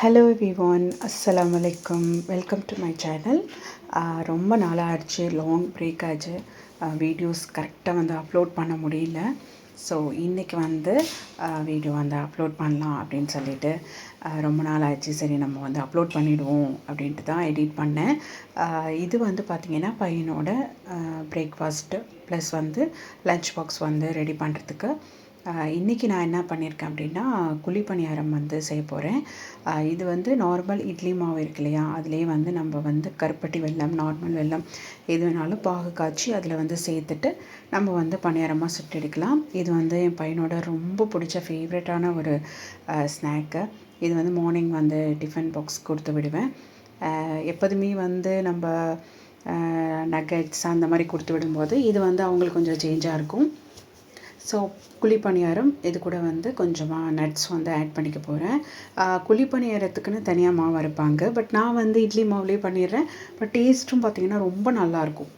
Hello everyone, அஸ்ஸலாமு அலைக்கும். Welcome to my channel. ரொம்ப நாளாக ஆயிடுச்சு, லாங் பிரேக் ஆச்சு. வீடியோஸ் கரெக்டாக வந்து அப்லோட் பண்ண முடியல. ஸோ இன்றைக்கி வந்து வீடியோ வந்து அப்லோட் பண்ணலாம் அப்படின்னு சொல்லிட்டு ரொம்ப நாள் ஆச்சு. சரி நம்ம வந்து அப்லோட் பண்ணிவிடுவோம் அப்படின்ட்டு தான் எடிட் பண்ணேன். இது வந்து பார்த்திங்கன்னா பையனோட பிரேக்ஃபாஸ்ட்டு ப்ளஸ் வந்து லன்ச் பாக்ஸ் வந்து ரெடி பண்ணுறதுக்கு இன்றைக்கி நான் என்ன பண்ணியிருக்கேன் அப்படின்னா குழி பணியாரம் வந்து செய்ய போகிறேன். இது வந்து நார்மல் இட்லி மாவு இருக்கு இல்லையா, அதிலே வந்து நம்ம வந்து கருப்பட்டி வெல்லம், நார்மல் வெல்லம் எது வேணாலும் பாகு காய்ச்சி அதில் வந்து சேர்த்துட்டு நம்ம வந்து பணியாரமாக சுட்டு எடுக்கலாம். இது வந்து என் பையனோட ரொம்ப பிடிச்ச ஃபேவரட்டான ஒரு ஸ்நாக்கு. இது வந்து மார்னிங் வந்து டிஃபன் பாக்ஸ் கொடுத்து விடுவேன். எப்போதுமே வந்து நம்ம நக்கெட்ஸ் அந்த மாதிரி கொடுத்து விடும்போது இது வந்து அவங்களுக்கு கொஞ்சம் சேஞ்சாக இருக்கும். ஸோ குழி பணியாரம் இது கூட வந்து கொஞ்சமாக நட்ஸ் வந்து ஆட் பண்ணிக்க போகிறேன். குழி பணியாரத்துக்குன்னு தனியாக மாவு அரைப்பாங்க, பட் நான் வந்து இட்லி மாவுலேயே பண்ணிடுறேன். பட் டேஸ்ட்டும் பார்த்திங்கன்னா ரொம்ப நல்லாயிருக்கும்.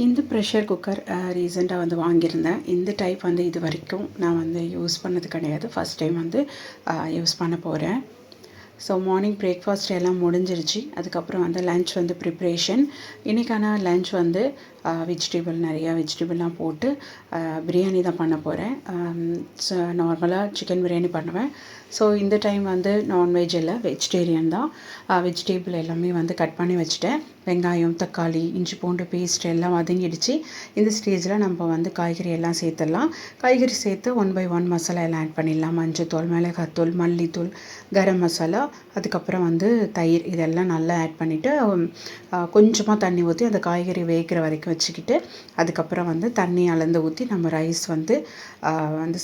இந்த ப்ரெஷர் குக்கர் ரீசெண்டாக வந்து வாங்கியிருந்தேன். இந்த டைப் வந்து இது வரைக்கும் நான் வந்து யூஸ் பண்ணது கிடையாது. ஃபஸ்ட் டைம் வந்து யூஸ் பண்ண போகிறேன். ஸோ மார்னிங் பிரேக்ஃபாஸ்ட் எல்லாம் முடிஞ்சிருச்சு. அதுக்கப்புறம் வந்து லன்ச் வந்து ப்ரிப்ரேஷன். இன்றைக்கான லன்ச் வந்து நிறையா வெஜிடபிள்லாம் போட்டு பிரியாணி தான் பண்ண போகிறேன். ஸோ நார்மலாக சிக்கன் பிரியாணி பண்ணுவேன். ஸோ இந்த டைம் வந்து நான்வெஜ் இல்லை, வெஜிடேரியன் தான். வெஜிடபிள் எல்லாமே வந்து கட் பண்ணி வச்சுட்டேன். வெங்காயம், தக்காளி, இஞ்சி பூண்டு பேஸ்ட் எல்லாம் வதங்கிடுச்சு. இந்த ஸ்டேஜில் நம்ம வந்து காய்கறி எல்லாம் சேர்த்துடலாம். காய்கறி சேர்த்து 1 by 1 மசாலா எல்லாம் ஆட் பண்ணிடலாம். மஞ்சள்தூள், மிளகாத்தூள், மல்லித்தூள், கரம் மசாலா, அதுக்கப்புறம் வந்து தயிர், இதெல்லாம் நல்லா ஆட் பண்ணிவிட்டு கொஞ்சமாக தண்ணி ஊற்றி அந்த காய்கறி வேகிற வரைக்கும் வச்சுக்கிட்டு அதுக்கப்புறம் வந்து தண்ணி அளந்து ஊற்றி நம்ம ரைஸ் வந்து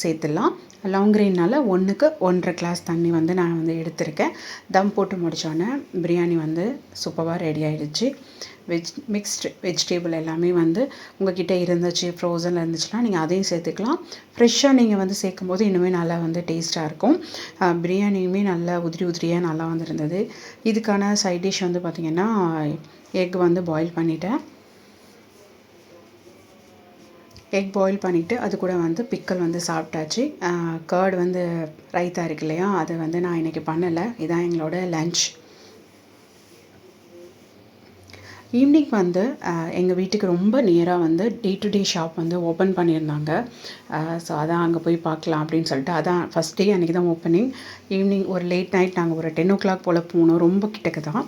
சேர்த்துடலாம். லாங் கிரெயினால் 1க்கு 1.5 கிளாஸ் தண்ணி வந்து நான் வந்து எடுத்திருக்கேன். தம் போட்டு முடித்தோன்னே பிரியாணி வந்து சூப்பராக ரெடி ஆகிடுச்சு. மிக்ஸ்டு வெஜிடபிள் எல்லாமே வந்து உங்கள்கிட்ட இருந்துச்சு, ஃப்ரோசனில் இருந்துச்சுன்னா நீங்கள் அதையும் சேர்த்துக்கலாம். ஃப்ரெஷ்ஷாக நீங்கள் வந்து சேர்க்கும் போது இன்னுமே நல்லா வந்து டேஸ்ட்டாக இருக்கும். பிரியாணியுமே நல்லா உதிரியாக நல்லா வந்துருந்தது. இதுக்கான சைட் டிஷ் வந்து பார்த்திங்கன்னா எக் வந்து பாயில் பண்ணிவிட்டேன். எக் பாயில் பண்ணிவிட்டு அது கூட வந்து பிக்கல் வந்து சாப்பிட்டாச்சு. கர்டு வந்து ரைத்தா இருக்கு இல்லையா, அதை வந்து நான் இன்றைக்கி பண்ணலை. இதான் எங்களோட லன்ச். ஈவினிங் வந்து எங்கள் வீட்டுக்கு ரொம்ப நியராக வந்து டே டு டே ஷாப் வந்து ஓப்பன் பண்ணியிருந்தாங்க. ஸோ அதான் அங்கே போய் பார்க்கலாம் அப்படின்னு சொல்லிட்டு அதான் ஃபஸ்ட் டே அன்றைக்கி தான் ஓப்பனிங். ஈவினிங் ஒரு லேட் நைட் நாங்கள் ஒரு 10 o'clock போல் போனோம். ரொம்ப கிட்டக்கு தான்.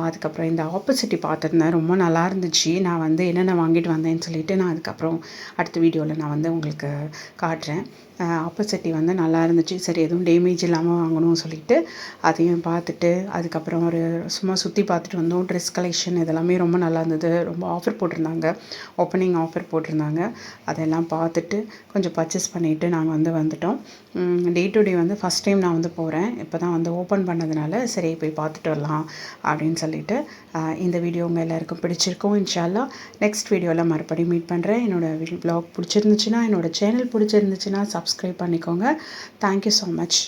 அதுக்கப்புறம் இந்த ஆப்போசிட்டி பார்த்துருந்தேன், ரொம்ப நல்லா இருந்துச்சு. நான் வந்து என்னென்ன வாங்கிட்டு வந்தேன்னு சொல்லிவிட்டு நான் அதுக்கப்புறம் அடுத்த வீடியோவில் நான் வந்து உங்களுக்கு காட்டுறேன். ஆப்போசிட்டி வந்து நல்லா இருந்துச்சு. சரி எதுவும் டேமேஜ் இல்லாமல் வாங்கணும்னு சொல்லிவிட்டு அதையும் பார்த்துட்டு அதுக்கப்புறம் ஒரு சும்மா சுற்றி பார்த்துட்டு வந்தோம். ட்ரெஸ் கலெக்ஷன் இதெல்லாமே ரொம்ப நல்லா இருந்தது. ரொம்ப ஆஃபர் போட்டிருந்தாங்க, ஓப்பனிங் ஆஃபர் போட்டிருந்தாங்க. அதெல்லாம் பார்த்துட்டு கொஞ்சம் பர்ச்சேஸ் பண்ணிவிட்டு நாங்கள் வந்து வந்துட்டோம். டே டு டே வந்து ஃபஸ்ட் டைம் நான் வந்து போகிறேன். இப்போ தான் வந்து ஓப்பன் பண்ணதுனால சரி போய் பார்த்துட்டு வரலாம் அப்படின்னு சொல்லிட்டு இந்த வீடியோ உங்கள் எல்லாருக்கும் பிடிச்சிருக்கும். இன்ஷால்லா நெக்ஸ்ட் வீடியோவில் மறுபடியும் மீட் பண்ணுறேன். என்னோடய வ்ளாக் பிடிச்சிருந்துச்சுன்னா, என்னோடய சேனல் பிடிச்சிருந்துச்சுன்னா சப்ஸ்கிரைப் பண்ணிக்கோங்க. Thank you so much.